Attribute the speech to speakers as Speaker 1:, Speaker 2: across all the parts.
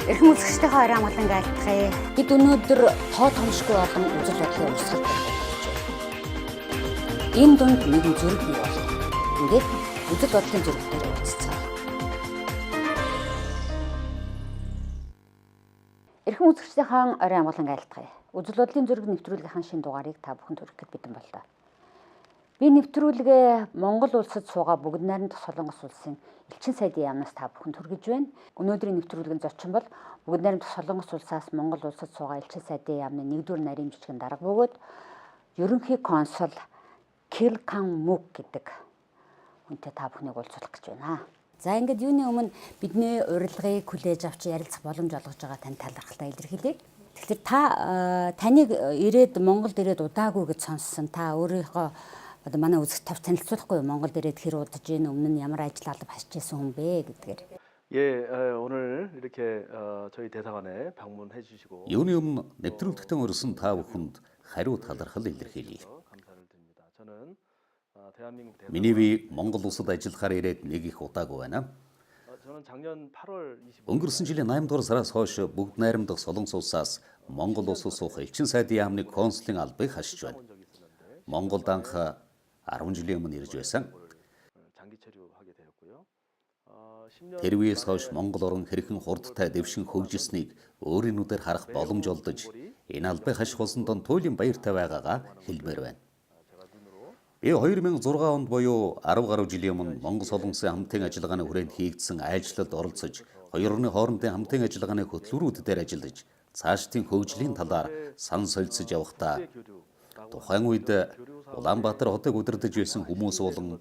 Speaker 1: Эрхэм үзэгчдийн хорийн амгалан айлтгая. Бид өнөөдөр тоо томшгүй олон үзэл бодлын урсгал болж байна. Энэ дунд нэгэн зүрх бий болно. Ингээд үзэл бодлын зүрх дээр уулзцаа. Эрхэм үзэгчдийн хорийн амгалан айлтгая. Үзэл бодлын зүрх нэвтрүүлгийнхаа шинэ дугаарыг та бүхэнд хүрэхэд бэлэн боллоо. Би нэвтрүүлгээ Монгол улсад суугаа бүгд найрамдах Солонгос улсын элчин сайдын яамнаас та бүхэнд хүргэж байна. Өнөөдрийн нэвтрүүлгийн зочин бол бүгд найрамдах Солонгос улсаас Монгол улсад суугаа элчин сайдын яамны 1-р нарийн жижигэн дарга бөгөөд ерөнхий консул Кил Кан Мук гэдэг хүнтэй та бүхнийг уулзуулах гэж байна. За ингээд юуны өмнө бидний урилгыг хүлээж авч ярилцах боломж олгож байгаа тань талархалтай илэрхийлье. Тэгэхээр таныг Монголд ирээд удаагүй гэж сонссон. Та өөрийнхөө одоо манай үзэгч тавь танилцуулахгүй Монголд ирээд хэр удаж ийн өмнө нь ямар ажил алба 하셨сэн хүн бэ гэдгээр.
Speaker 2: 예, 오늘 이렇게 저희 대사관에 방문해 주시고
Speaker 3: юуны өмнө нэвтрүүлэгтэн өрсөн та бүхэнд хариу талархал илэрхийлье.
Speaker 2: 감사를 드립니다. 저는 대한민국 대사관
Speaker 3: Миний би Монгол улсад ажиллахаар ирээд нэг их удаагүй байна.
Speaker 2: 저는 작년 8월 25일
Speaker 3: Өнгөрсөн жилийн 8 дугаар сараас хойш бүгд найрамдах Солонгос улсаас Монгол улсад суух элчин сайдын яамны консулын албыг хашиж байна. Монголд анх 10 жилийн өмнө ирж байсан.
Speaker 2: 장기 체류하게 되었고요.
Speaker 3: Тэр үеэс хойш Монгол орн хэрхэн хурдтай дэвшин хөгжилснийг өөрийн нүдээр харах боломж олдож, энэ албыг хаших болсонд туйлын баяртай байгаагаа хэлмээр байна. Би 2006 онд буюу 10 гаруй жилийн өмнө Монгол Солонгосын хамтын ажиллагааны хүрээнд хийгдсэн айлчлалд оролцож, хоёр орны хоорондын хамтын ажиллагааны хөтөлбөрүүд дээр ажиллаж, цаашдын хөгжлийн талаар сан солилцож явахдаа тухайн үед Улаанбаатар хотыг удирдах байсан хүмүүс болон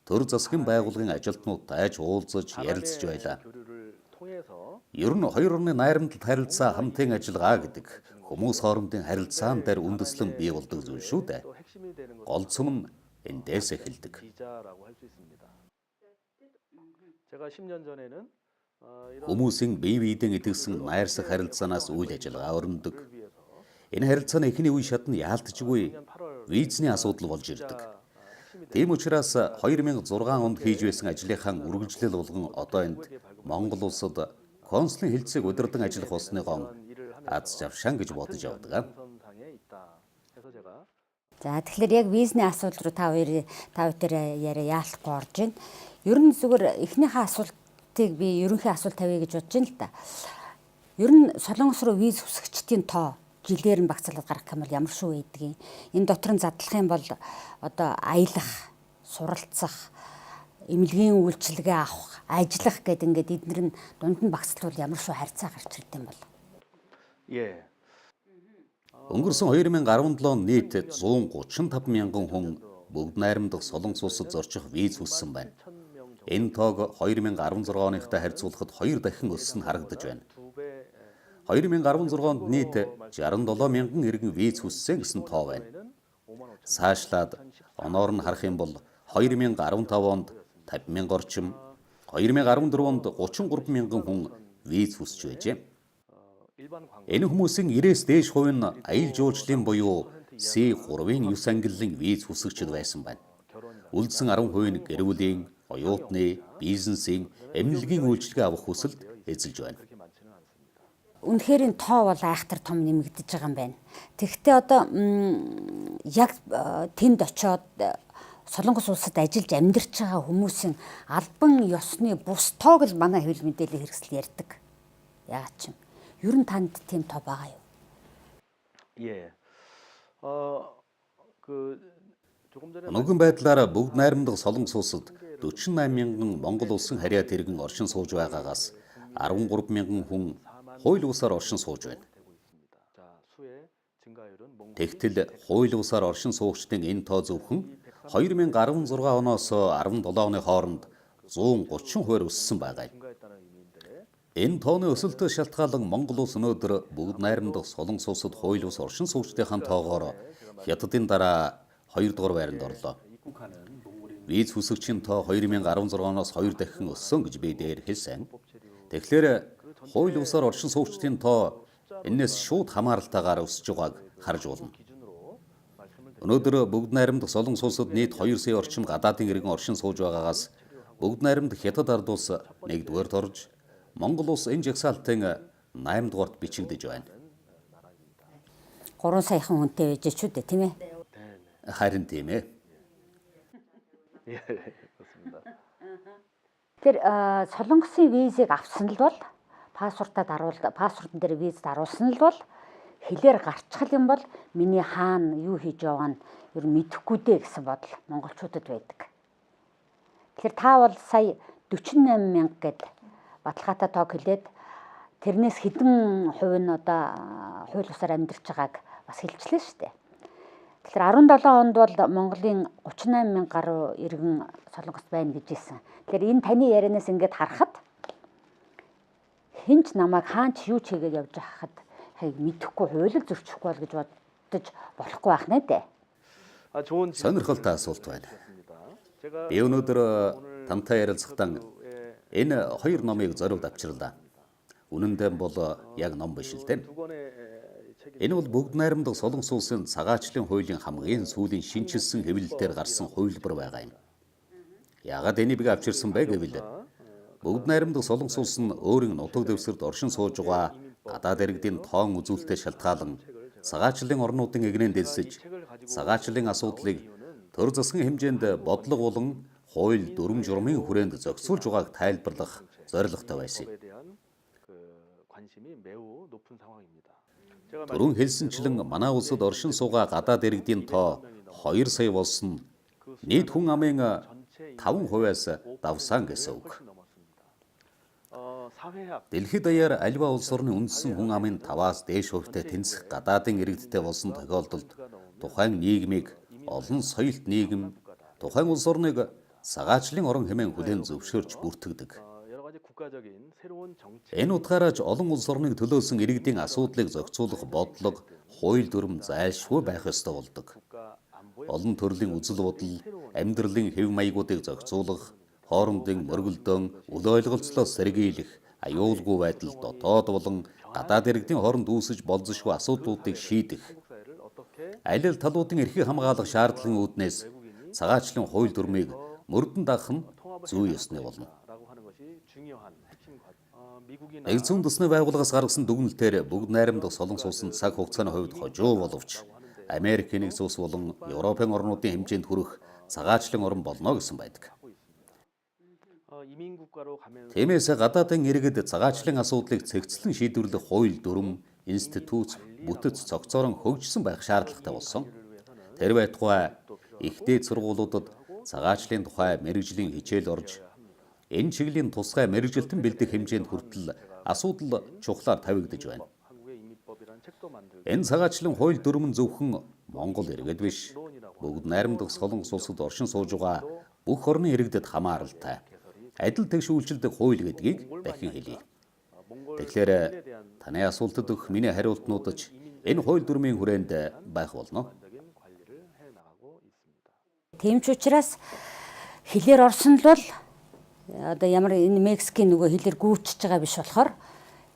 Speaker 3: төр засгийн байгууллагын ажилтнууд тааж уулзаж ярилцж байлаа. Ер нь хоёр орны найрамдалд харилцаа хамтын ажиллагаа гэдэг хүмүүс хоорондын харилцаан дээр үндэслэн бий болдог зүйл шүү дээ. Голцом нь эндээс эхэлдэг.
Speaker 2: 제가 10년 전에는
Speaker 3: Хүмүүсийн бие биедэн итгэсэн найрсаг харилцаанаас үйл ажиллагаа өрнөдөг. Энэ харилцааны эхний үе шатнд яалтчгүй визний асуудал болж ирдэг. Тийм учраас 2006 онд хийж байсан ажлынхаа үргэлжлэл болгон одоо энд Монгол улсад консулын хэлтсийг удирдан ажиллах болсныгоо аз жаршаан гэж бодож явдаг.
Speaker 1: За тэгэхээр яг визний асуудал руу та хоёроо яриа яалахгүй орж байна. Ер нь зүгээр эхнийхээ асуултыг би ерөнхий асуулт тавья гэж бодож байна л да. Ер нь Солонгос руу виз хүсэгчдийн тоо жилээр нь багцлаад гарах юм бол ямар шүү байдгийг. Энэ дотор нь задлах юм бол одоо аялах, суралцах, эмнэлгийн үйлчилгээ авах, ажиллах гэдэг ингээд эднэр нь дунд нь багцлуул ямар шүү харьцаа гарч ирд юм бол.
Speaker 2: 예.
Speaker 3: Өнгөрсөн 2017 он нийт 135 мянган хүн бүгд найрамдах Солонгос улсад зорчих виз хүссэн байна. Энэ тоог 2016 оныхтой харьцуулахад 2 дахин өссөн харагдаж байна. 2016 онд нийт 67 мянган иргэн виз хүссэн гэсэн тоо байна. Цаашлаад оноор нь харах юм бол 2015 онд 50 мянга орчим, 2014 онд 33 мянган хүн виз хүсч байжээ. Энэ хүмүүсийн 90-с дээш хувь нь аялал жуулчлалын буюу C3-ийн 9 ангиллын виз хүсэгчд байсан байна. Үлдсэн 10% нь гэр бүлийн, оюутны, бизнесийн, эмнэлгийн үйлчилгээ авах хүсэлд эзэлж байна.
Speaker 1: Үнэхээр энэ тоо бол айхтар том нэмэгдэж байгаа юм байна. Тэгэхдээ одоо яг тэнд очиод Солонгос улсад ажиллаж амьдарч байгаа хүмүүсийн албан ёсны бус тоог л манай хэвлэл мэдээллийн хэрэгсэл ярьдаг. Яагаад ч юм. Ер нь танд тийм тоо байгаа юу?
Speaker 2: 예. 조금 전에
Speaker 3: Өнөөгийн байдлаар бүгд найрамдах Солонгос улсад 48 мянган Монгол улсын харьяат иргэн оршин сууж байгаагаас 13 мянган хүн хууль бусаар оршин сууж байна. Тэгтэл хууль бусаар оршин суугчдын энэ тоо зөвхөн 2016 оноос 17 оны хооронд 130% өссөн байгаа юм. Энэ тооны өсөлтөд шалтгаалan Монгол улс өнөөдөр бүгд найрамдах Солонгос улсад хууль бус оршин суугчдын тоогоор хятадын дараа 2 дугаар байранд орлоо. Виз хүсэгчийн тоо 2016 оноос 2 дахин өссөн гэж би дээр хэлсэн. Тэгэхээр хууль бусаар оршин суугчдын тоо энэс шууд хамааралтайгаар өсөж байгааг харж болно. Өнөөдөр бүгд найрамдах Солонгос улсад нийт 2 сая орчим гадаадын иргэн оршин сууж байгаагаас бүгд найрамдах Хятад ард улс 1-р орж, Монгол улс энэ жагсаалтын 8 дугаарт бичигдэж байна.
Speaker 1: 3 саяхан хүнтэй байж ч үү тийм ээ.
Speaker 3: Харин тийм ээ.
Speaker 2: 예, 그렇습니다.
Speaker 1: Тэр солонгосын визийг авсан л бол паспортн дээр виз даруулсан л бол хэлээр гарчхал юм бол миний хаана юу хийж яваа нь ер нь мэдэхгүй дээ гэсэн бодол монголчуудад байдаг. Тэгэхээр та бол сая 48 мянга гэд баталгаатай тоог хэлээд тэрнээс хэдэн хувь нь одоо хууль бусаар амьдарч байгааг бас хэлчихлээ шүү дээ. Тэгэхээр 17 онд бол Монголын 38 мянга гаруй иргэн солонгост байна гэж хэлсэн. Тэгэхээр энэ таны ярианаас ингээд харахад хинч намайг хаанч юу ч хийгээд явж байхад мэдэхгүй хуулийг зөрчихгүй бол гэж бодож болохгүй байх нэ дээ.
Speaker 2: 좋은
Speaker 3: Сонирхолтой асуулт байна. Би өнөөдөр тантай ярилцахдаа энэ хоёр номыг зориуд авчирлаа. Үнэн дээр бол яг ном биш л дээ. Энэ бол бүгд найрамдах Солонгос улсын цагаачлалын хуулийн хамгийн сүүлийн шинжилсэн хэвлэлээр гарсан хувилбар байгаа юм. Яагаад энийг би авчирсан бэ гэвэл бүгд найрамдах Солонгос улс нь өөрийн нутаг дэвсгэрт оршин сууж байгаа гадаад иргэдийн тоон үзүүлэлтэд шалтгаалan цагаачлалын орнуудын эгнээнд дэлсэж цагаачлалын асуудлыг төр засгийн хэмжээнд бодлого болон хууль дүрм журмын хүрээнд зохицуулж байгааг тайлбарлах зорилготой байсан юм. Түрүүн хэлсэнчлэн манай улсад оршин суугаа гадаад иргэдийн тоо 2 сая болсон нийт хүн амын 5%-аас давсан гэсэн үг. Дэлхийд даяар аливаа улс орны үндсэн хүн амын 5-аас дээш хувьтай тэнцэх гадаадын иргэдтэй болсон тохиолдолд тухайн нийгмийг олон соёлт нийгэм, тухайн улс орныг цагаачлалын орон хэмээн хүлээн зөвшөөрч бүртгэдэг. Энэ утгаараа ч олон улс орныг төлөөсөн иргэдийн асуудлыг зохицуулах бодлого, хууль дүрм зайлшгүй байх ёстой болдог. Олон төрлийн үзэл бодол, амьдралын хэв маягуудыг зохицуулах, хоорондын мөргөлдөөн, үл ойлголцлоос сэргийлэх, аюулгүй байдал, дотоод болон гадаад иргэдийн хооронд үүсэж болзошгүй асуудлуудыг шийдэх, аль аль талуудын эрхийг хамгаалах шаардлагын үүднээс цагаачлалын хууль дүрмийг мөрдөн дагах нь зүй ёсны болно. Нэгдсэн үндэсний байгууллагаас гаргасан дүгнэлтээр бүгд найрамдах Солонгос улсын цаг хугацааны хувьд хожуу боловч Америк нэгдсэн улс болон Европын орнуудын хэмжээнд хүрэх цагаачлалын орн болно гэсэн байдаг. Тиймээс гадаадын иргэд цагаачлалын асуудлыг цэгцлэн шийдвэрлэх хууль дүрм, институт, бүтэц цогцоорон хөгжсөн байх шаардлагатай болсон. Тэр байтугай ихтэй сургуулиудад цагаачлалын тухай мэргэжлийн хичээл орж энэ чиглэлийн тусгай мэргэжилтэн бэлдэх хэмжээнд хүртэл асуудал чухлаар тавигдж байна. Энэ цагаачлалын хууль дүрм нь зөвхөн Монгол иргэд биш, бүгд найрамдах Солонгос улсад оршин сууж байгаа бүх орны иргэдэд хамааралтай. Адил тэгш үйлчилдэг хууль гэдгийг дахин хэлье. Тэгэхээр таны асуултад өгөх миний хариултнууд ч энэ хууль дүрмийн хүрээнд байх болно.
Speaker 1: Тийм ч учраас хэлээр орсон л бол одоо ямар энэ Мексикийн нөгөө хэлээр гүйчихэж байгаа биш болохоор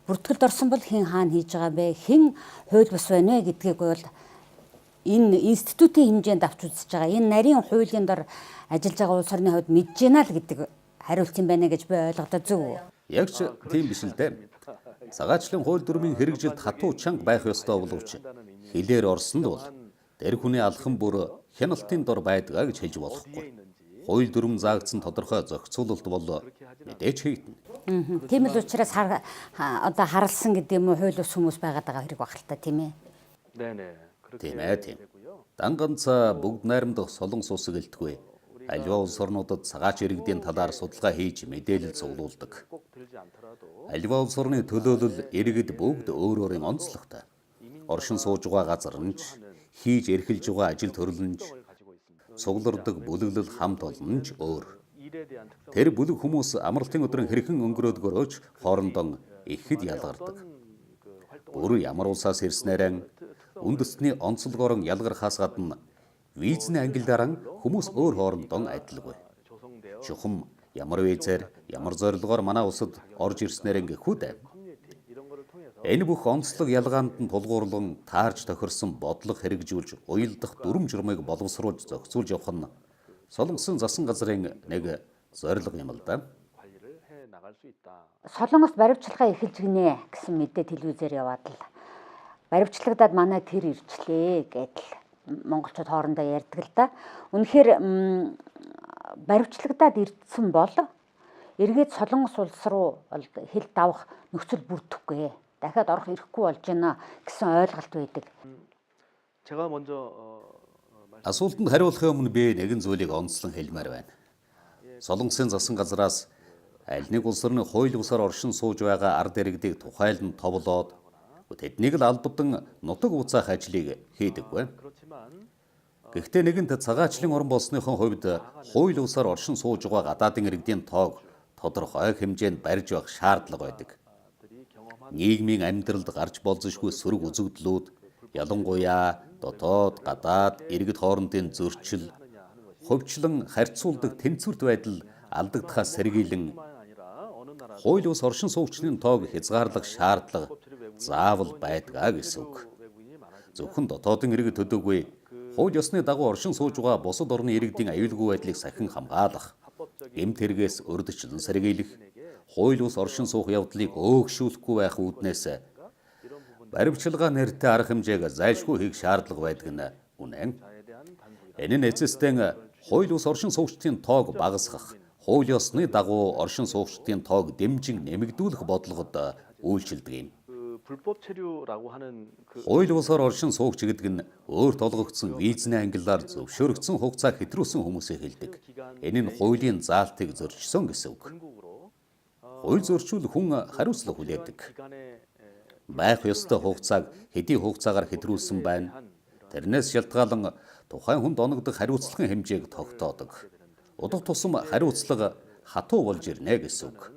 Speaker 1: бүртгэлд орсон бол хэн хаана хийж байгаа бэ? Хэн хууль бус байна вэ гэдгийг бол энэ институтийн хэмжээнд авч үзэж байгаа. Энэ нарийн хуулийн дор ажиллаж байгаа улс орны хувьд мэдж байна л гэдэг хариулт юм байна гэж би ойлгодоо зөв үү?
Speaker 3: Яг ч тийм биш л дээ. Цагаачлалын хууль дүрмийн хэрэгжилт хатуу чанга байх ёстой боловч хэлээр орсон л бол тэр хүний алхам бүр хяналтын дор байдгаа гэж хэлж болохгүй. Хууль дүрм заагдсан тодорхой зохицуулалт бол мэдээж хийгдэнэ.
Speaker 1: Тийм л учраас одоо харалсан гэдэг юм уу хууль ус хүмүүс байгаад байгаа хэрэг баг л та тийм ээ.
Speaker 3: Тийм ээ тийм. Дан ганц бүгд найрамдах Солонгос улс гэлтгүй. Аливаа улс орнуудад цагаач иргэдийн талаар судалгаа хийж мэдээлэл цуглуулдаг. Аливаа улс орны төлөөлөл иргэд бүгд өөр өөрийн онцлогтой. Оршин сууж байгаа газар нь ч, хийж эрхэлж байгаа ажил төрөл нь ч, цуглардаг бүлэглэл хамт олон нь ч өөр. Тэр бүлэг хүмүүс амралтын өдрийн хэрхэн өнгөрөөдгөрөөч хоорондоо ихэд ялгардаг. Бүр ямар улсаас ирснээрээ үндэсний онцлогоор ялгархаас гадна визний ангиллаараа хүмүүс өөр хоорондоо адилгүй. Чухам ямар визээр, ямар зорилгоор манай улсад орж ирснээр гэхүүд. Энэ бүх онцлог ялгаанд нь тулгуурлан таарч тохирсон бодлого хэрэгжүүлж уялдах дүрм журмыг боловсруулж зохицуулж явах нь Солонгосын засан газрын нэг зорилго юм л да.
Speaker 2: 나갈 수 있다.
Speaker 1: Солонгост баривчилгаа эхэлж гинэ гэсэн мэдээ телевизээр яваад л баривчлагдаад манай тэр ирчлээ гэдэл монголчууд хоорондоо ярьдаг л да. Үнэхээр баривчлагдаад ирсэн бол эргээд Солонгос улс руу хил давах нөхцөл бүрдэхгүй. Дахиад орох ирэхгүй болж байна гэсэн ойлголт байдаг.
Speaker 2: 제가 먼저
Speaker 3: Асуултанд хариулахын өмнө би нэгэн зүйлийг онцлон хэлмээр байна. Солонгосын засан газраас аль нэг улс орны хууль бусаар оршин сууж байгаа ард иргэдийг тухайлан товлоод тэднийг л албадан нутаг буцаах ажлыг хийдэггүй.
Speaker 2: 그렇지만
Speaker 3: Гэхдээ нэгэнт цагаачлын орн болсныхон хувьд хууль бусаар оршин сууж байгаа гадаадын иргэдийн тоог тодорхой хэмжээнд барьж явах шаардлага байдаг. Нийгмийн амьдралд гарч болзошгүй сөрөг үзэгдлүүд, ялангуяа дотоод, гадаад, иргэд хоорондын зөрчил, хувьчлан харьцуулдаг тэнцвэрт байдал алдагдахаас сэргийлэн хууль бус оршин суугчдын тоог хязгаарлах шаардлага заавал байдгаа гэсэн үг. Зөвхөн дотоодын иргэд төдөөгүй хууль ёсны дагуу оршин сууж байгаа бусад орны иргэдийн аюулгүй байдлыг сахин хамгаалах, гэмт хэрэгээс урьдчилан сэргийлэх, хууль бус оршин суух явдлыг өөгшүүлэхгүй байх үүднээс баривчилгаа нэртэй арга хэмжээг зайлшгүй хийх шаардлага байдаг нь үнэн. Энэ нь эцэстэн хууль бус оршин суугчдын тоог багасгах, хууль ёсны дагуу оршин суугчдын тоог дэмжин нэмэгдүүлэх бодлогод үйлчилдэг юм.
Speaker 2: 불법 체류라고 하는 그
Speaker 3: Хууль бусаар оршин суугч гэдэг нь өөрт олгогдсон визний ангиллаар зөвшөөрөгдсөн хугацаа хэтрүүлсэн хүмүүсээ хэлдэг. Энэ нь хуулийн заалтыг зөрчсөн гэсэн үг.
Speaker 2: 한국으로
Speaker 3: Хууль зөрчил хүн хариуцлага хүлээдэг.
Speaker 2: 기간에
Speaker 3: Байх ёстой хугацааг хэдийн хугацаагаар хэтрүүлсэн байна. Тэрнээс шалтгаалan тухайн хүнд оногдох хариуцлагын хэмжээг тогтоодог. Удах тусам хариуцлага хатуу болж ирнэ гэсэн үг.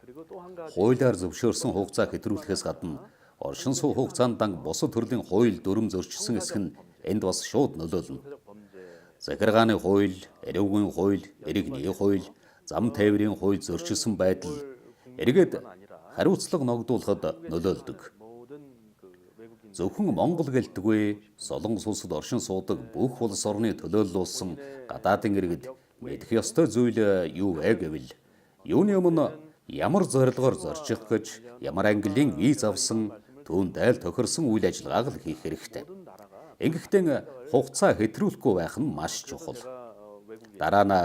Speaker 2: 그리고 또 한 가지
Speaker 3: Хуулиар зөвшөөрсөн хугацаа хэтрүүлэхээс гадна оршин суух хугацаанд бусад төрлийн хууль дүрм зөрчилсөн эсэх нь энд бас шууд нөлөөлнө. Захиргааны хууль, эрүүгийн хууль, иргэний хууль, зам тээврийн хууль зөрчилсөн байдал эргээд хариуцлага ногдуулахад нөлөөлдөг.
Speaker 2: 모든 그 외국인
Speaker 3: Зөвхөн Монгол гэлтгүй Солонгос улсад оршин суудаг бүх улс орны төлөөллүүлсэн гадаадын иргэд мэдэх ёстой зүйл юу вэ гэвэл юуны өмнө ямар зорилгоор зорчих гэж ямар английн виз авсан түүнд айл тохирсон үйл ажиллагааг л хийх хэрэгтэй. Ингэхдээ хугацаа хэтрүүлэхгүй байх нь маш чухал. Дараа нь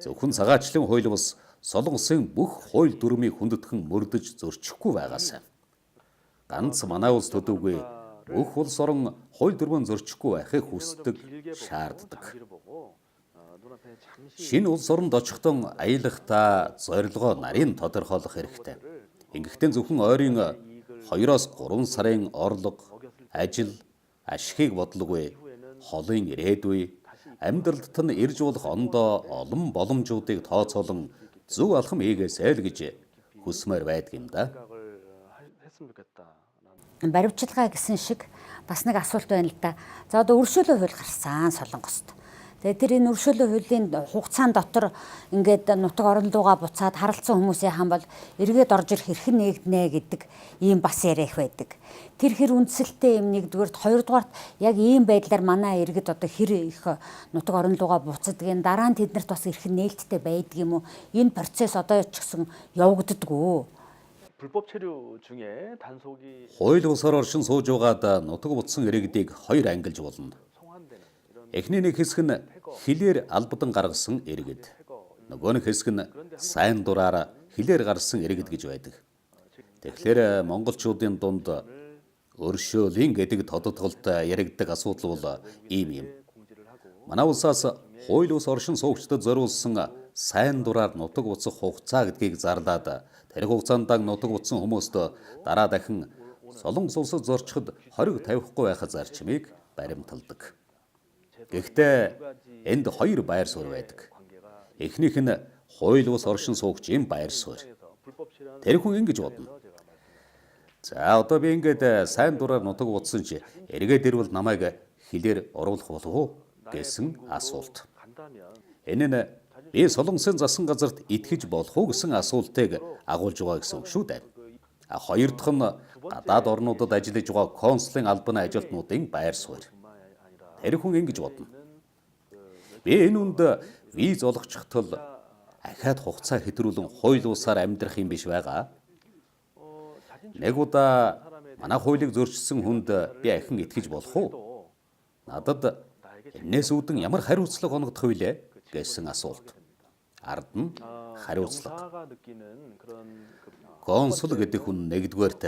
Speaker 3: зөвхөн цагаачлын хууль бус Солонгосын бүх хууль дүрмийг хүндэтгэн мөрдөж зөрчихгүй байгаасай. Ганц манай улс төдөөгүй бүх улс орон хууль дүрмэн зөрчихгүй байхыг хүсдэг, шаарддаг.
Speaker 2: 장비를 보고 눈앞에 잠시
Speaker 3: Шинэ улс оронд очихдон аялагта зорилгоо нарийн тодорхойлох хэрэгтэй. Ингэхдээ зөвхөн ойрын 2-оос 3 сарын орлого, ажил, ашигыг бодлогогүй, холын ирээдүй, амьдралд нь ирж болох ондоо олон боломжуудыг тооцоолон зөв алхам хийгээсэй л гэж хүсмээр байдаг юм да.
Speaker 2: 생각을 했으면 좋겠다.
Speaker 1: Баривчилгаа гэсэн шиг бас нэг асуулт байна л да. За одоо өршөөлөө хууль гарсан Солонгост. Тэгээ тэр энэ өршөөлөө хуулийн хугацаан дотор ингээд нутаг орон руугаа буцаад харалцсан хүмүүсийн хан бол эргээд орж ирэх хэрхэн нэгднэ гэдэг ийм бас яриах байдаг. Тэр хэр үндсэлтэй юм нэгдүгээрт хоёрдугаарт яг ийм байдлаар манай иргэд одоо хэр их нутаг орон руугаа буцадгийн дараа нь тэднэрт бас хэрхэн нээлттэй байдаг юм уу? Энэ процесс одоо ч гэсэн явагддаггүй.
Speaker 2: 불법 체류 중에 단속이
Speaker 3: Хууль бусаар оршин сууж байгаад нутаг бутсан иргэдийг хоёр ангилж болно.
Speaker 2: 송환되는 이런
Speaker 3: Эхний нэг хэсэг нь хилээр албадан гаргасан иргэд. Нөгөө нэг хэсэг нь сайн дураар хилээр гарсан иргэд гэж байдаг. Тэгэхээр монголчуудын дунд өршөөлийн гэдэг тодотголт яригддаг асуудал бол ийм юм.
Speaker 2: 공지를 하고
Speaker 3: Манай улсаас хууль бус оршин суугчдад зориулсан сайн дураар нутаг буцах хугацаа гэдгийг зарлаад тэр хугацаанд нутаг буцсан хүмүүст дараа дахин Солонгос улсад зорчиход хориг тавихгүй байх зарчмыг баримталдаг. Гэхдээ энд хоёр байр суурь байдаг. Эхнийх нь хууль бус оршин суугчийн байр суурь.
Speaker 2: 불법 체류한
Speaker 3: Тэр хүн ингэж бодно. За одоо би ингээд сайн дураар нутаг буцсан чи эргээд ирвэл намайг хилээр оруулах болов уу гэсэн асуулт.
Speaker 2: 간다면
Speaker 3: Энэ нь би Солонгосын засан газарт итгэж болох уу гэсэн асуултыг агуулж байгаа гэсэн үг шүү дээ. Хоёр дахь нь гадаад орнуудад ажиллаж байгаа консулын албаны ажилтнуудын байр суурь. Тэр хүн ингэж бодно. Би энэ үнд виз олгочихтол ахаад хугацаа хэтрүүлэн хууль бусаар амьдрах юм биш байгаа. Нэг удаа манай хуулийг зөрчсөн хүнд би ахин итгэж болох уу? Надад энэс үүдэн ямар хариуцлага оногдох вүлээ гэсэн асуулт. Ард нь хариуцлага. Консул гэдэг хүн нэгдүгээрт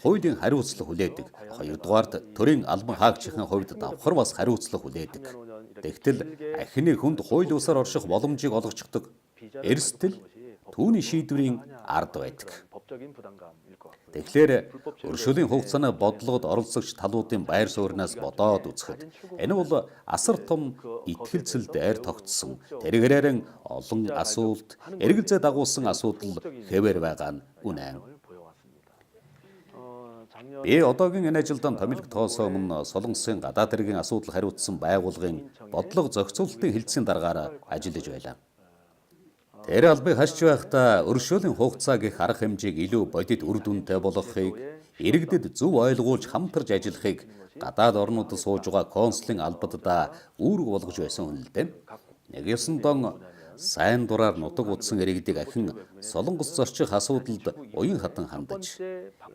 Speaker 3: хуулийн хариуцлага хүлээдэг. Хоёрдугаарт төрийн албан хаагчийн хувьд давхар бас хариуцлага хүлээдэг. Тэгтэл ахины хүнд хууль бусаар орших боломжийг олгочихдог. Эрсдэл түүний шийдвэрийн ард байдаг. Тэгэхээр өршөөлийн хугацааны бодлогод оролцогч талуудын байр сууриас бодоод үзэхэд энэ бол асар том итгэлцэлд айр тогтсон тэргээрэн олон асуулт эргэлзээ дагуулсан асуудал хэвээр байгаа нь үнэн. Би одоогийн энэ ажилдаа томилогдохоос өмнө Солонгосын гадаад хэргийн асуудал хариуцсан байгууллагын бодлого зохицуулалтын хэлтсийн дараагаар ажиллаж байлаа. Тэр албыг хашж байхдаа өршөөлийн хугацаа гэх арга хэмжээг илүү бодит үр дүнтэй болгохыг, иргэдэд зөв ойлгуулж хамтарч ажиллахыг гадаад орнуудад сууж байгаа консулын албаддаа үүрэг болгож байсан хүн л дээ. Нэг ёсондоо сайн дураар нутаг утсан иргэдийг ахин Солонгос зорчих асуудалд уян хатан хандаж,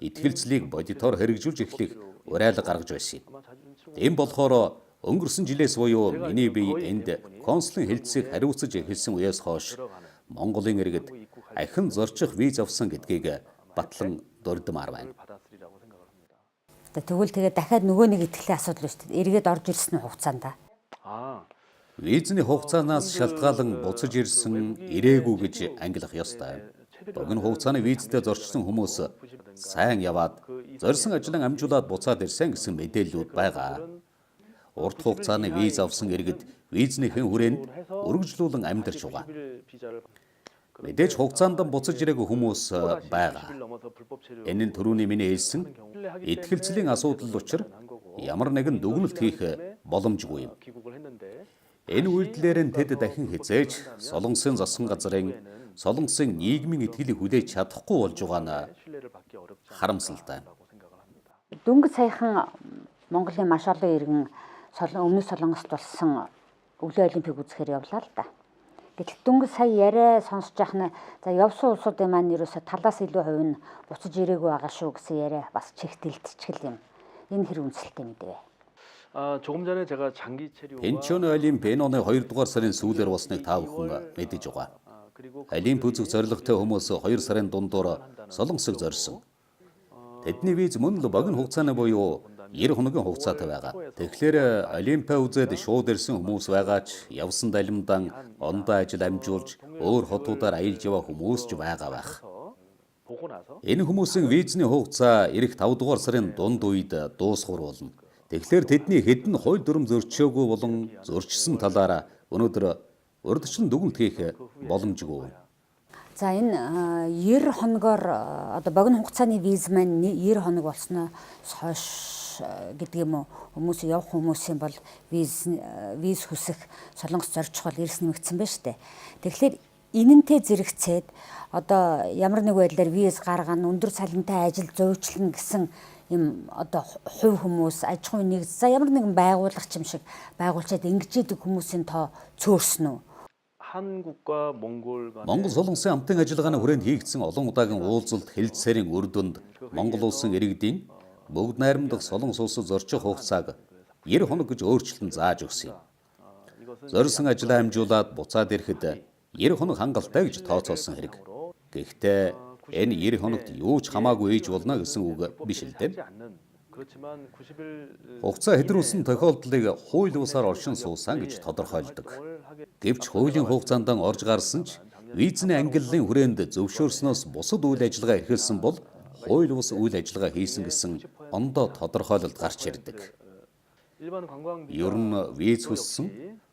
Speaker 3: итгэлцлийг бодитоор хэрэгжүүлж эхлэх уриалга гаргаж байсан юм. Ийм болохоор өнгөрсөн жилээс буюу миний бие энд консулын хэлтсийг хариуцаж эхэлсэн үеэс хойш Монголын иргэд ахин зорчих виз авсан гэдгийг батлан дурдмаар байна.
Speaker 1: Тэгвэл тэгээд дахиад нөгөө нэг итгэлийн асуудал шүү дээ. Эргээд орж ирсэн хугацаанд.
Speaker 3: Визний хугацаанаас шалтгаалan буцаж ирсэн ирээгүй гэж ангилах ёстой. Богино хугацааны визтэй зорчсон хүмүүс сайн яваад зорьсон ажлаа амжуулаад буцаад ирсэн гэсэн мэдээллүүд байгаа. Урт хугацааны виз авсан иргэд визнийхэн хүрээнд үргэлжлүүлэн амьдарч байгаа. Мэдээж хугацаанд буцаж ирээгүй хүмүүс байгаа. Энэ нь түрүүний миний хэлсэн итгэлцлийн асуудал учраас ямар нэгэн дүгнэлт хийх боломжгүй юм. Энэ үйлдэлээр нь тэд дахин хязээж Солонгосын засгийн газрын Солонгосын нийгмийн итгэлийг хүлээж чадахгүй болж байгаа нь харамсалтай.
Speaker 1: Дөнгөж саяхан Монголын маш олон иргэн өмнөд Солонгост болсон өвлийн олимпийг үзэхээр явлаа л да. Гэтэл дөнгөж сая яриа сонсож яхна за явсан улсуудын маань ерөөсө талаас илүү хувь нь буцаж ирээгүй байгаа шүү гэсэн яриа бас чигтэлтчихэл юм. Энэ хэр үнэлэлтэй мэдвэ?
Speaker 2: 조금 전에 제가 장기 체류
Speaker 3: Пенчон олимп энэ оны 2 дугаар сарын сүүлээр болсныг та бүхэн мэдэж байгаа. Олимп үзэх зорилготой хүмүүс 2 сарын дундуур Солонгосыг зорьсон. Тэдний виз мөн л богино хугацааны буюу 90 хоногийн хугацаатай байгаа. Тэгэхээр олимпиа үзээд шууд ирсэн хүмүүс байгаа ч явсан далимдан ондоо ажил амжуулж өөр хотуудаар аялж яваа хүмүүс ч байгаа байх. Энэ хүмүүсийн визний хугацаа ирэх 5 дугаар сарын дунд үед дуусгар болно. Тэгэхээр тэдний хэдэн хууль дүрм зөрчөөгүй болон зөрчсөн талаараа өнөөдөр урьдчилан дүгнэлт хийх боломжгүй.
Speaker 1: За энэ 90 хоногоор одоо богино хугацааны виз маань 90 хоног болсноо хойш гэдэг юм уу хүмүүс явах хүмүүсийн бол виз хүсэх Солонгос зорчих бол эрс нэмэгдсэн байна шүү дээ. Тэгэхээр энэнтэй зэрэгцээд одоо ямар нэг байдлаар виз гаргана, өндөр цалинтай ажил зөөчлөн гэсэн юм одоо хувь хүмүүс, аж ахуйн нэгж за ямар нэгэн байгууллага ч юм шиг байгуулчаад ингэж идэг хүмүүсийн тоо цөөрсөн үү?
Speaker 3: Монгол Солонгосын хамтын ажиллагааны хүрээнд хийгдсэн олон удаагийн уулзалт хэлэлцээрийн үр дүнд Монгол улсын иргэдийн бүгд найрамдах Солонгос улсад зорчих хугацааг 90 хоног гэж өөрчлөлтөн зааж өгсөн юм. Зорьсон ажлаа амжуулаад буцаад ирэхэд 90 хоног хангалттай гэж тооцоолсон хэрэг. Гэхдээ энэ 90 хоногт юу ч хамаагүй ээж болно гэсэн үг биш л дээ. Хугацаа хэтрүүлсэн тохиолдлыг хууль бусаар оршин суусан гэж тодорхойлдог. Гэвч хуулийн хугацаанд орж гарсан ч визний ангиллалын хүрээнд зөвшөөрснөөс бусад үйл ажиллагаа эрхэлсэн бол хууль бус үйл ажиллагаа хийсэн гэсэн ондоо тодорхойлолт гарч ирдэг. Ер нь виз хүссэн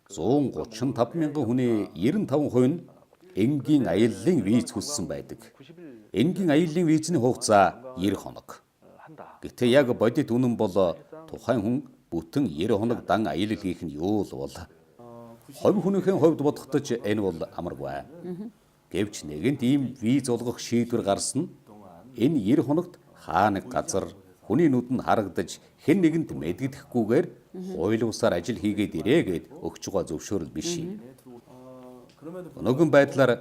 Speaker 3: 135 мянган хүний 95% нь энгийн аяллалын виз хүссэн байдаг. Энгийн аяллалын визний хугацаа 90 хоног. Гэтэ яг бодит үнэн бол тухайн хүн бүтэн 90 хоног дан аялал хийх нь юу л бол. Хувь хүнийхээ хувьд бодохдож энэ бол амаргүй. Гэвч нэгэнт ийм виз олгох шийдвэр гарсан нь энэ 90 хоногт хаа нэг газар хүний нүдэнд харагдаж хэн нэгэнд мэдгэдэхгүйгээр хууль бусаар ажил хийгээд ирээгээд өгч байгаа зөвшөөрөл биш юм. Өнөөгийн байдлаар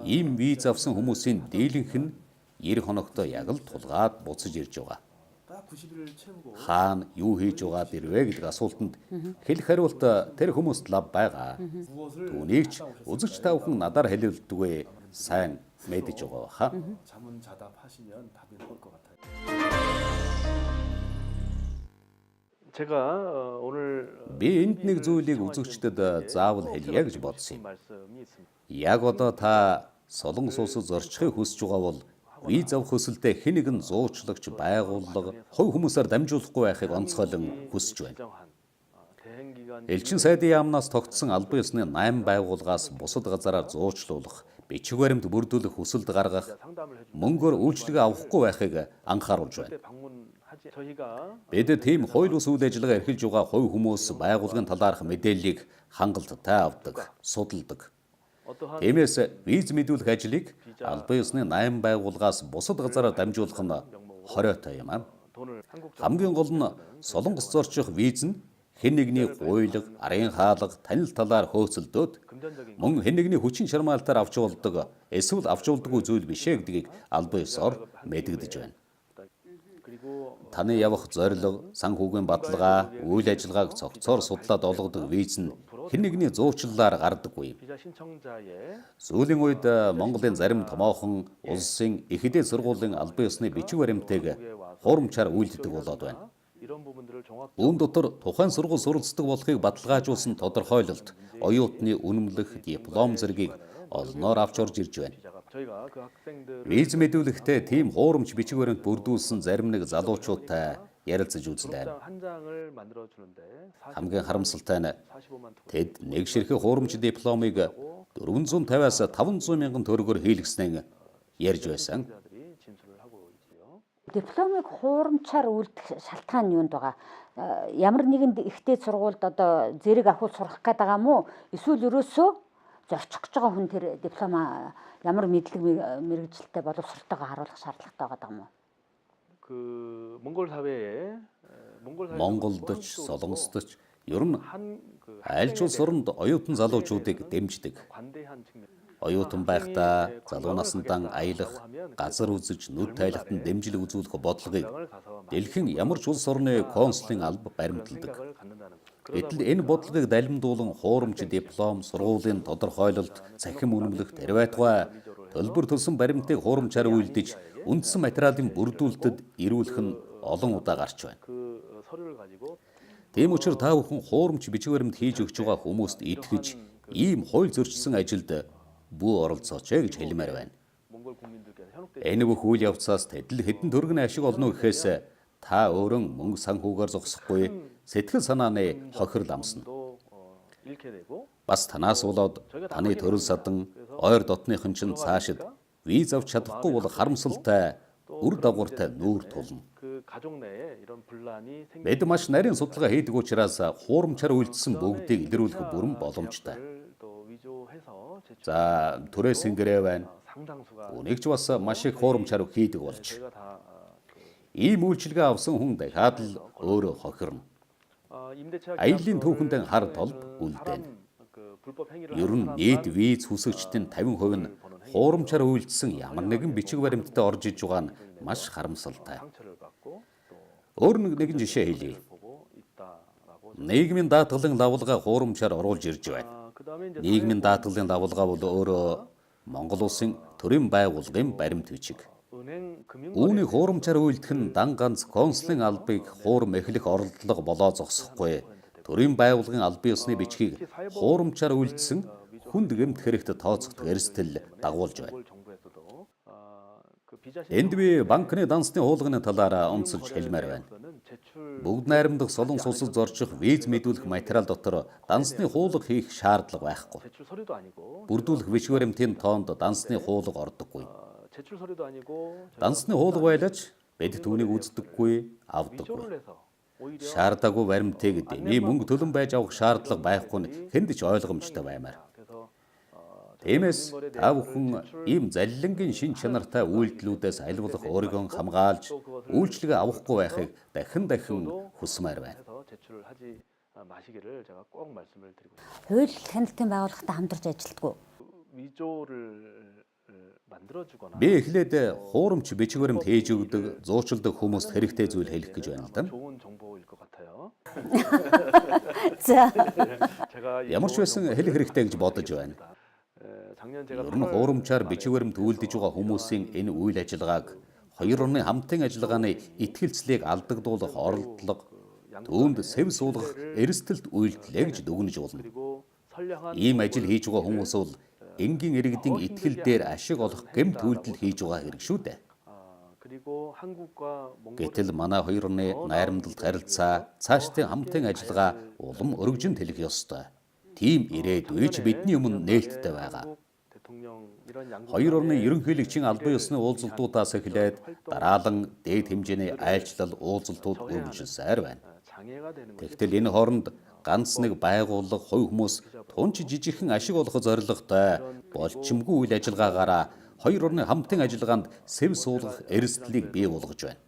Speaker 3: Ийм виз авсан хүмүүсийн дийлэнх нь 90 хоногт яг л тулгаад буцаж ирж байгаа.
Speaker 2: 딱 90일을 채우고
Speaker 3: Хаана юу хийж байгаад ирвэ гэдэг асуултанд хэлэх хариулт тэр хүмүүст лав байгаа.
Speaker 2: 무엇을
Speaker 3: Түүнийг ч үзэгч та бүхэн надаар хэлэлдэггүй сайн мэдэж байгаа хаа.
Speaker 2: 자문자답하시면 답이 나올 것 같아요. 제가 오늘
Speaker 3: Би энд нэг зүйлийг үзэгчдэд заавал хэлье гэж бодсон юм.
Speaker 2: 말씀이 있습니다.
Speaker 3: Яг одоо та Солонгос улсад зорчихыг хүсэж байгаа бол виз авах хүсэлтэд хэн нэгэн зуучлагч байгууллага хувь хүмүүсээр дамжуулахгүй байхыг онцгойлон хүсэж байна.
Speaker 2: 정한 대행기관
Speaker 3: Элчин сайдын яамнаас тогтсон албан ёсны 8 байгууллагаас бусад газараар зуучлуулах, бичиг баримт бүрдүүлэх хүсэлт гаргах,
Speaker 2: 상담을 해주고
Speaker 3: мөнгөөр үйлчлэгээ авахгүй байхыг анхааруулж байна.
Speaker 2: 그때 방문하지 저희가
Speaker 3: Бид тийм хууль бус үйл ажиллагаа эрхэлж байгаа хувь хүмүүс байгууллагын талаарх мэдээллийг хангалттай авдаг, судалдаг.
Speaker 2: 어떠한
Speaker 3: Тиймээс виз мэдүүлэх ажлыг албан ёсны 8 байгууллагаас бусад газараар дамжуулах нь хориотой юм аа.
Speaker 2: 돈을 한국
Speaker 3: Хамгийн гол нь Солонгос зорчих виз нь хэн нэгний гуйлга, арын хаалга, танил талаар хөөцөлдөөд
Speaker 2: 금전적인
Speaker 3: мөн хэн нэгний хүчин чармаалтаар авч болдог эсвэл авч болдоггүй зүйл биш ээ гэдгийг албан ёсоор мэдэгдэж байна.
Speaker 2: 그리고
Speaker 3: Таны явах зорилго, санхүүгийн баталгаа, үйл ажиллагааг цогцоор судлаад олгодог виз нь хэн нэгний зуучлалаар гардаггүй юм.
Speaker 2: 비자 신청자의
Speaker 3: Сүүлийн үед Монголын зарим томоохон улсын их эдийн сургуулийн албан ёсны бичиг баримтыг хуурамчаар үйлддэг болоод байна.
Speaker 2: 이런 부분들을 종합
Speaker 3: Үүн дотор тухайн сургууль суралцдаг болохыг баталгаажуулсан тодорхойлолт, оюутны үнэмлэх, диплом зэргийг олноор авч орж ирж байна.
Speaker 2: 비자가 저희가 그 학생들을
Speaker 3: Виз мэдүүлэхдээ тийм хуурамч бичиг баримт бүрдүүлсэн зарим нэг залуучуудтай ярилцаж үзлээ.
Speaker 2: 한 장을 만들어 주는데
Speaker 3: Хамгийн харамсалтай нь
Speaker 2: 45만 원
Speaker 3: тэд нэг ширхэг хуурамч дипломыг 450-аас 500 мянган төгрөгөөр хийлгэснээр ярьж байсан.
Speaker 2: 자들이 진술을 하고 있지요.
Speaker 1: Дипломыг хуурамчаар үлдэх шалтгаан нь юунд байгаа? Ямар нэгэн ихтэй сургуульд одоо зэрэг авах сурах гээд байгаа мó? Эсвэл ерөөсөө зорчих гэж байгаа хүн тэр дипломаа ямар мэдлэг мэрэгжилтэй боловсролтойгоо харуулах шаардлагатай байгаа юм уу?
Speaker 2: 그 몽골 사회에 몽골 사회
Speaker 3: Монголд ч, Солонгосд ч ер нь
Speaker 2: 한그
Speaker 3: аль ч улс оронд оюутан залуучуудыг дэмждэг.
Speaker 2: 관대한 측면
Speaker 3: Оюутан байхдаа залуу насндаа аялах, газар үзэж, нүд тайлахтан дэмжлэг үзүүлэх бодлогыг
Speaker 2: 장을 가서
Speaker 3: дэлхийн ямар ч улс орны консулын алба баримталдаг.
Speaker 2: 생각을 갖는다는 거.
Speaker 3: Гэтэл энэ бодлогыг далимдуулан хуурамч диплом, сургуулийн тодорхойлолт, цахим үнэмлэх, тэрвайтгай төлбөр төлсөн баримтыг хуурамчаар үйлдэж, үндсэн материалын бүрдүүлэлтэд ирүүлэх нь олон удаа гарч байна.
Speaker 2: 그 서류를 가지고
Speaker 3: Тийм учраас та бүхэн хуурамч бичиг баримт хийж өгч байгаа хүмүүст итгэж, ийм хууль зөрчсөн ажилд бүү оролцооч гэж хэлмээр байна.
Speaker 2: 몽골 국민들께서 현혹되지
Speaker 3: Энэ бүх үйл явцаас тэдл хэдэн төгрөгийн ашиг олно гэхээс та өөрөө мөнгө санхүүгээр зогсохгүй сэтгэл санааны хохирол амсна.
Speaker 2: 도 잃게 되고
Speaker 3: Бас танаас болоод таны төрөл садан ойр дотныхын чинь цаашид виз авч чадахгүй бол харамсалтай үр дагавартай нүүр тулна.
Speaker 2: 그 가족 내에 이런 분란이
Speaker 3: Бид маш нарийн судалгаа хийдэг учраас хуурамчаар үйлдэлсэн бүгдийг илрүүлэх бүрэн боломжтой.
Speaker 2: 또 위조해서 제출
Speaker 3: За түрээс ингэрээ байна.
Speaker 2: 상당수가
Speaker 3: Үнийг ч бас маш их хуурамчаар хийдэг болж.
Speaker 2: 저희가 다
Speaker 3: Ийм үйлчилгээ авсан хүн дахиад л өөрөө хохирно.
Speaker 2: 임대차
Speaker 3: Аяллийн түүхэнд хар толб үлдээнэ.
Speaker 2: 그 불법 행위를
Speaker 3: Ер нь нийт виз хүсэгчдийн 50% нь хуурамчаар үйлдэлсэн ямар нэгэн бичиг баримттай орж иж байгаа нь маш харамсалтай.
Speaker 2: 상처를 받고 또
Speaker 3: Өөр нэгэн жишээ хэлье.
Speaker 2: 보고 있다라고.
Speaker 3: Нийгмийн даатгалын лавлгаа хуурамчаар оруулж ирж байна.
Speaker 2: 그다음에 이제
Speaker 3: Нийгмийн даатгалын лавлгаа бол өөрөө Монгол улсын төрийн байгууллагын баримт бичиг.
Speaker 2: 은행 금융
Speaker 3: Үүнийг хуурамчаар үйлдэх нь дан ганц консулын албыг хуурам эхлэх оролдлого болоо зогсохгүй. Төрийн байгууллагын албан ёсны бичгийг хуурамчаар үйлдсэн хүнд гэмт хэрэгт тооцогдох эрсдэл дагуулж байна.
Speaker 2: 몽골 정부에서도 그 비자
Speaker 3: Энд би банкны дансны хуулганы талаар онцолж хэлмээр байна.
Speaker 2: 신청서는 제출
Speaker 3: Бүгд найрамдах Солонгос улсад зорчих виз мэдүүлэх материал дотор дансны хуулга хийх шаардлага байхгүй.
Speaker 2: 제출 서류도 아니고
Speaker 3: Бүрдүүлэх бичиг баримтын тоонд дансны хуулга ордоггүй.
Speaker 2: 제출 서류도 아니고
Speaker 3: Дансны хуулга байлаж бид түүнийг үздэггүй, авдаггүй.
Speaker 2: 위조를 해서 오히려
Speaker 3: Шаардаагүй баримтыг дэмий мөнгө төлөн байж авах шаардлага байхгүй нь хэнд ч ойлгомжтой баймаар.
Speaker 2: 그래서
Speaker 3: Тиймээс та бүхэн ийм заллингийн шин чанартай үйлдэлүүдээс альвуулах өөрийгөө хамгаалж үйлчлэгээ авахгүй байхыг дахин хүсмээр байна.
Speaker 2: 해서 제출을 하지 마시기를 제가 꼭 말씀을 드리고 싶습니다.
Speaker 1: Хууль хяналтын байгууллагатай хамтарч ажилладаг уу?
Speaker 2: 위조를 만들어주거나
Speaker 3: Би эхлээд хуурамч бичвэрэмд хийж өгдөг, зуучилдаг хүмүүст хэрэгтэй зүйл хэлэх гэж байна л да.
Speaker 2: 좋은 정보일 것 같아요.
Speaker 1: За
Speaker 2: 제가 이
Speaker 3: Ямар ч
Speaker 2: 좋은
Speaker 3: байсан
Speaker 2: 정보를
Speaker 3: хэлэх хэрэгтэй гэж бодож байна.
Speaker 2: 작년 제가
Speaker 3: Ер нь хуурамчаар бичвэрэмд үйлдэж байгаа хүмүүсийн энэ үйл ажиллагааг хоёр орны хамтын ажиллагааны итгэлцлийг алдагдуулах оролдлого, түүнд сэв суулгах эрсдэлт үйлдэлээ гэж дүгнэж болно.
Speaker 2: 그리고 선량한
Speaker 3: Ийм ажил хийж байгаа хүмүүс бол энгийн иргэдийн итгэл дээр ашиг олох гэмт үйлдэл хийж байгаа хэрэг шүү дээ.
Speaker 2: 그리고 한국과 몽골
Speaker 3: Гэтэл манай хоёр орны найрамдалт харилцаа цаашдын хамтын ажиллагаа улам өргөжин тэлэх ёстой. Тийм ирээдүй ч бидний өмнө нээлттэй байгаа.
Speaker 2: 대통령 이런 양국
Speaker 3: Хоёр орны ерөнхийлөгчийн албан ёсны уулзалтуудаас эхлээд дараалан дээд хэмжээний айлчлал уулзалтууд үргэлжилсээр байна.
Speaker 2: 장애가 되는 거죠.
Speaker 3: Тэгтэл энэ хооронд ганц нэг байгууллага хувь хүмүүс тунч жижигхэн ашиг олох зорилготой болчимгүй үйл ажиллагаагаараа хоёр орны хамтын ажиллагаанд сэв суулгах эрсдлийг бий болгож байна.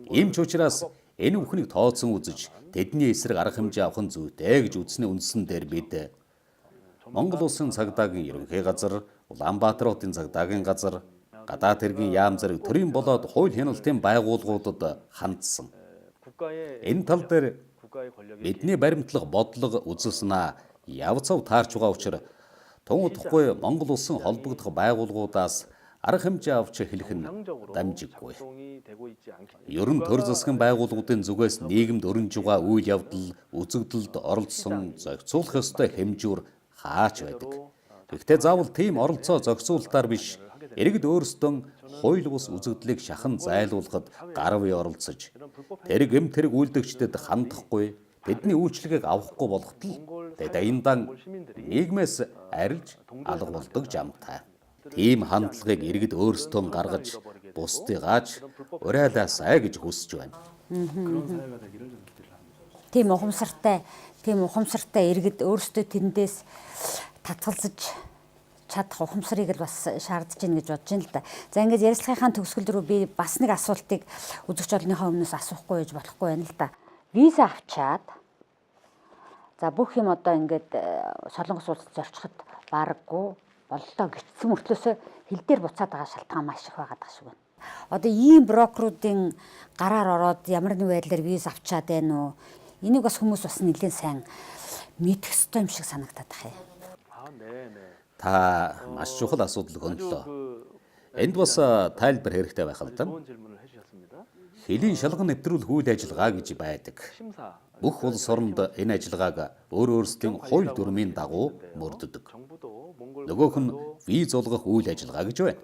Speaker 3: Ийм ч учраас энэ бүхнийг тооцсон үзэж тэдний эсрэг арга хэмжээ авах нь зүйтэй гэж үзсний үндсэн дээр бид Монгол улсын цагдаагийн ерөнхий газар, Улаанбаатар хотын цагдаагийн газар, гадаад хэргийн яам зэрэг төрийн болоод хууль хяналтын байгууллагуудад хандсан.
Speaker 2: 국가의
Speaker 3: Энэ тал дээр
Speaker 2: 국가의 권력이
Speaker 3: бидний баримтлах бодлого үзэлснаа явцав таарч байгаа учраас тун утгагүй Монгол улсын холбогдох байгууллагуудаас арга хэмжээ авч эхлэх нь дамжиггүй.
Speaker 2: 활동이 되고 있지 않기
Speaker 3: Ер нь төр засгийн байгууллагуудын зүгээс нийгэмд өрнж байгаа үйл явдал, үзэгдэлд оролцсон зохицуулах ёстой хэмжүүр хаач байдаг. Гэхдээ заавал тийм оролцоо зохицуулалтаар биш, иргэд өөрсдөө хууль бус үзэгдлийг шахан зайлуулахад гар буй оролцож, тэрэг эм тэрэг үйлдэгчдэд хандахгүй, тэдний үйлчлэгийг авахгүй болоход л даяндан нийгмээс арилж алга болдог жамтай. Тийм хандлагыг иргэд өөрсдөө гаргаж, бусдыгаач уриалаасай гэж хүсэж байна.
Speaker 2: 그런 사회가 되기를 좀 기대를 합니다.
Speaker 1: тийм ухамсартай иргэд өөрсдөө тэндээс татгалзаж чадах ухамсарыг л бас шаардж гин гэж бодож байна л да. За ингээд ярилцлагынхаа төгсгөл рүү би бас нэг асуултыг үзэгч олонныхоо өмнөөс асуухгүй байж болохгүй байна л да. Виза авчаад за бүх юм одоо ингээд Солонгос улсад зорчиход бараггүй боллоо гिचсэн мөртлөөсөө хил дээр буцаад байгаа шалтгаан маш их байгаа шиг байна. Одоо ийм брокеруудын гараар ороод ямар нэг байдлаар виз авчаад байна уу? Энийг бас хүмүүс бас нэлээд сайн мэдэх ёстой юм шиг санагдаад байна.
Speaker 2: 네.
Speaker 3: Та маш чухал асуудал хөндлөө. Энд бас тайлбар хэрэгтэй байх л да.
Speaker 2: 좋은 질문을 해주셨습니다.
Speaker 3: Хэлийн шалган нэвтрүүлэх үйл ажиллагаа гэж байдаг.
Speaker 2: 심사
Speaker 3: Бүх улс оронд энэ ажиллагааг өөрсдийн хууль дүрмийн дагуу мөрддөг.
Speaker 2: 정부도 몽골
Speaker 3: Нөгөөх нь виз олгох үйл ажиллагаа гэж байна.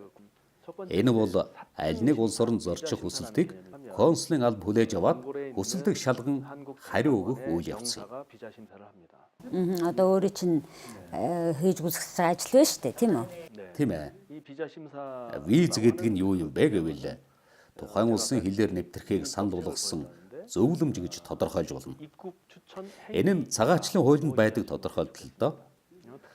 Speaker 2: 첫 번째
Speaker 3: Энэ бол аль нэг улс оронд зорчих хүсэлтийг консулын алба хүлээж аваад хүсэлтийг шалган хариу өгөх үйл явц юм.
Speaker 2: 심사가 비자 심사를 합니다.
Speaker 1: Одоо өөрөө чинь хийж үзэх ажил байна шүү дээ, тийм үү?
Speaker 3: Тийм ээ.
Speaker 2: 이 비자 심사
Speaker 3: Виз гэдэг нь юу юм бэ гэвэл тухайн улсын хэлээр нэвтрэхийг санал болгосон зөвлөмж гэж тодорхойлж болно.
Speaker 2: 입국 추천
Speaker 3: Энэ нь цагаачлалын хуулинд байдаг тодорхойлолт л доо.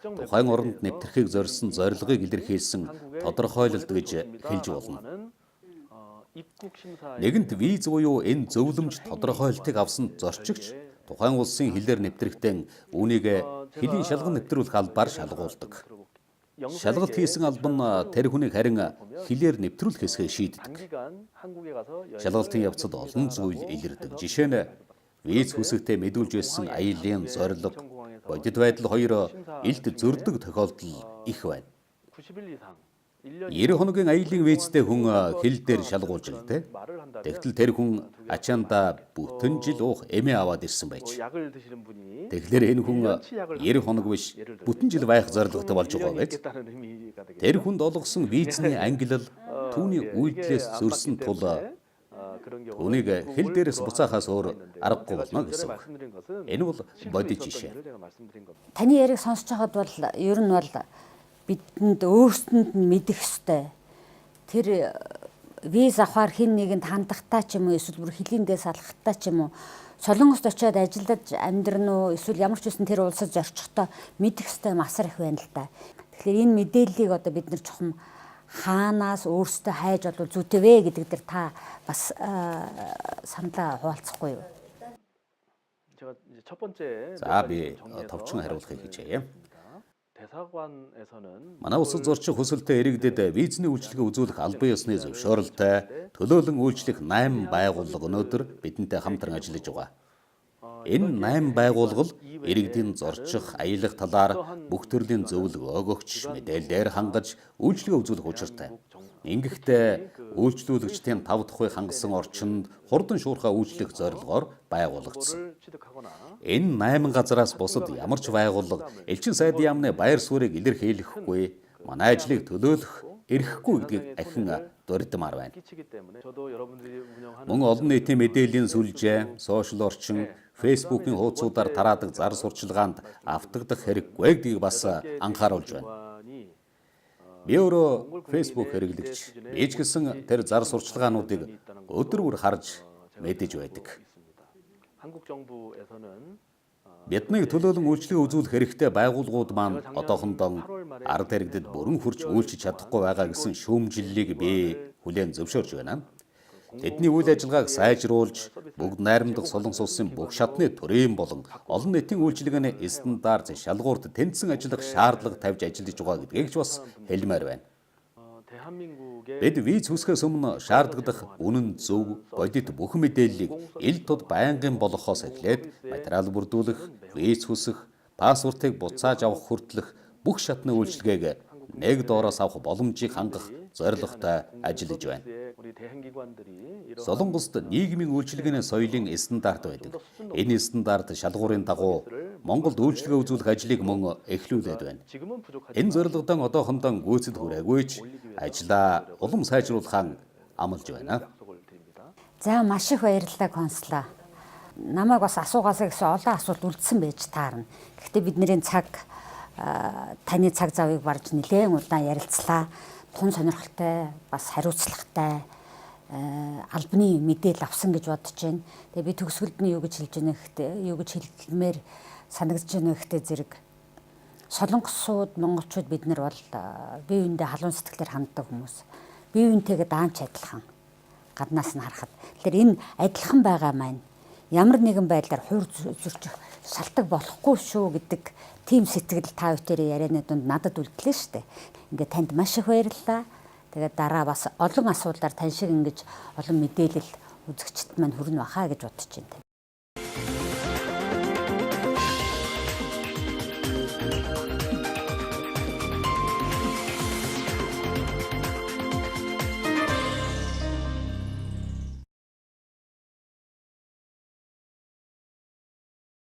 Speaker 2: 특정
Speaker 3: Тухайн оронд нэвтрэхийг зорьсон зорилгыг илэрхийлсэн тодорхойлолт гэж хэлж болно.
Speaker 2: 입국 심사
Speaker 3: Нэгэнт виз буюу энэ зөвлөмж тодорхойлолтыг авсан зорчигч тухайн улсын хэлээр нэвтрэхдээ үүнийг хэлийн шалган нэвтрүүлэх албаар шалгуулдаг. Шалгалт хийсэн алба нь тэр хүнийг харин хэлээр нэвтрүүлэх хэсгээ шийддэг.
Speaker 2: 단기간 한국에 가서
Speaker 3: Шалгалтын явцад олон зүйл илэрдэг. Жишээ нь виз хүсэгтээ мэдүүлж байсан аяллаа зорилго, бодит байдал хоёр илт зөрдөг тохиолдол их байна.
Speaker 2: 90일 이상 1년
Speaker 3: 90 хоногийн аяллаа визтэй хүн хэл дээр шалгуулж л дээ.
Speaker 2: 말을 한다면
Speaker 3: Тэгтэл тэр хүн ачаанда бүтэн жил уух эмээ аваад ирсэн байж.
Speaker 2: 약을 드시는 분이
Speaker 3: Тэгэхээр энэ хүн 90 хоног биш бүтэн жил байх зорилготой болж байгаа байж.
Speaker 2: 있겠다는 의미가 되겠죠.
Speaker 3: Тэр хүнд олгосон визний ангилал түүний үйлдэлээс зөрсөн тул
Speaker 2: 그런 경우
Speaker 3: түүнийг хэл дээрээс буцаахаас өөр аргагүй болно гэсэн.
Speaker 2: 말씀드린 것은
Speaker 3: Энэ бол бодит жишээ.
Speaker 2: 제가 말씀드린 겁니다.
Speaker 1: Таны яриг сонсож байхад бол ер нь бол бидэнд өөрсдөнд нь мэдэх ёстой. Тэр виз авахар хэн нэгэнд хандахтаа ч юм уу эсвэл бүр хилиндээ салахтаа ч юм уу Солонгост очиод ажиллаж амьдрна уу эсвэл ямар ч үсэн тэр улсад зорчихдоо мэдэх ёстой юм асар их байна л да. Тэгэхээр энэ мэдээллийг одоо бид нар чухам хаанаас өөрсдөө хайж болов зүйтэй вэ гэдэг дээр та бас саналаа хуваалцахгүй юу?
Speaker 2: 제가 이제 첫 번째
Speaker 3: За би товчхон хариулахыг хичээе.
Speaker 2: 대사관에서는
Speaker 3: манай улсад зорчих хүсэлтэд иргэдэд визний үйлчилгээ үзүүлэх албан ёсны зөвшөөрөлтэй төлөөлөн үйлчлэх 8 байгууллага өнөөдөр бидэнтэй хамтран ажиллаж байгаа. Энэ 8 байгууллага иргэдийн зорчих, аялах талаар бүх төрлийн зөвлөгөө өгч, мэдээлэлээр хангаж үйлчлэгээ үзүүлэх учиртай. Ингэхдээ үйлчлүүлэгчдийн 5 дахь хангасан орчинд хурдан шуурхай үйлчлэх зорилгоор байгуулагдсан. Энэ 8 газараас бусад ямар ч байгууллага элчин сайдын яамны байр суурийг илэрхийлэхгүй, манай ажлыг төлөөлөх эрхгүй гэдгийг ахин дурдмаар байна. Мөн олон нийтийн мэдээллийн сүлжээ, сошиал орчин, фейсбુકийн хуудасуудаар тараадаг зар сурчлагаанд автагдах хэрэггүй гэдгийг бас анхааруулж байна. Би өөрөө фейсбુક хэрэглэгч. Би ч гэсэн тэр зар сурчлагаануудыг өдөр бүр харж мэдэж байдаг. Биднийг төлөөлөн үйлчлэгээ үзүүлэх хэрэгтэй байгууллагууд маань одоохондоо ард иргэдэд бүрэн хүрч үйлчилж чадахгүй байгаа гэсэн шүүмжлэлийг би хүлээн зөвшөөрж байна. Тэдний үйл ажиллагааг сайжруулж, бүгд найрамдах Солонгос улсын бүх шатны төрийн болон олон нийтийн үйлчилгээний стандарт шалгуурт тэнцсэн ажиллах шаардлага тавьж ажиллаж байгаа гэдгийг ч бас хэлмээр байна. Бид виз хүсгэхээс өмнө шаардлагадах үнэн зөв, бодит бүх мэдээллийг ил тод байнгын болгохоос эхлээд материал бүрдүүлэх, виз хүсэх, паспортыг буцааж авах хүртэлх бүх шатны үйлчилгээг нэг доороос авах боломжийг хангах зорилготой ажиллаж байна. Солонгост нийгмийн үйлчилгээний соёлын стандарт байдаг. Энэ стандарт шалгуурын дагуу Монголд үйлчилгээ үзүүлэх ажлыг мөн эхлүүлээд байна. Энэ зорилгодоо одоохондоо гүйцэд хүрээгүй ч ажлаа улам сайжруулахаа амлаж байна.
Speaker 1: За маш их баярлалаа консулаа. Намайг бас асуугаасаа гэсэн олон асуулт үлдсэн байж таарна. Гэхдээ бидний таны цаг завыг барж нэлээд удаан ярилцлаа. Тун сонирхолтой, бас хариуцлагатай албаны мэдээлэл авсан гэж бодож байна. Тэгээ би төгсгөлд нь юу гэж хэлж байна гэхдээ, юу гэж хэлмээр санагдаж байна гэхдээ зэрэг солонгосууд, монголчууд бид нар бол бие биендээ халуун сэтгэлээр ханддаг хүмүүс. Бие биентэйгээ даанч адилхан гаднаас нь харахад. Тэгэхээр энэ адилхан байгаа маань ямар нэгэн байдлаар хуур зөрчих шалтгаан болохгүй шүү гэдэг тийм сэтгэл та бүхэн ярианы дунд надад үлдлээ шүү дээ. Ингээд танд маш их баярлалаа. Тэгээд дараа бас олон асуудлаар тань шиг ингэж олон мэдээлэл үзэгчд маань хүрнэ баха гэж бодож байна.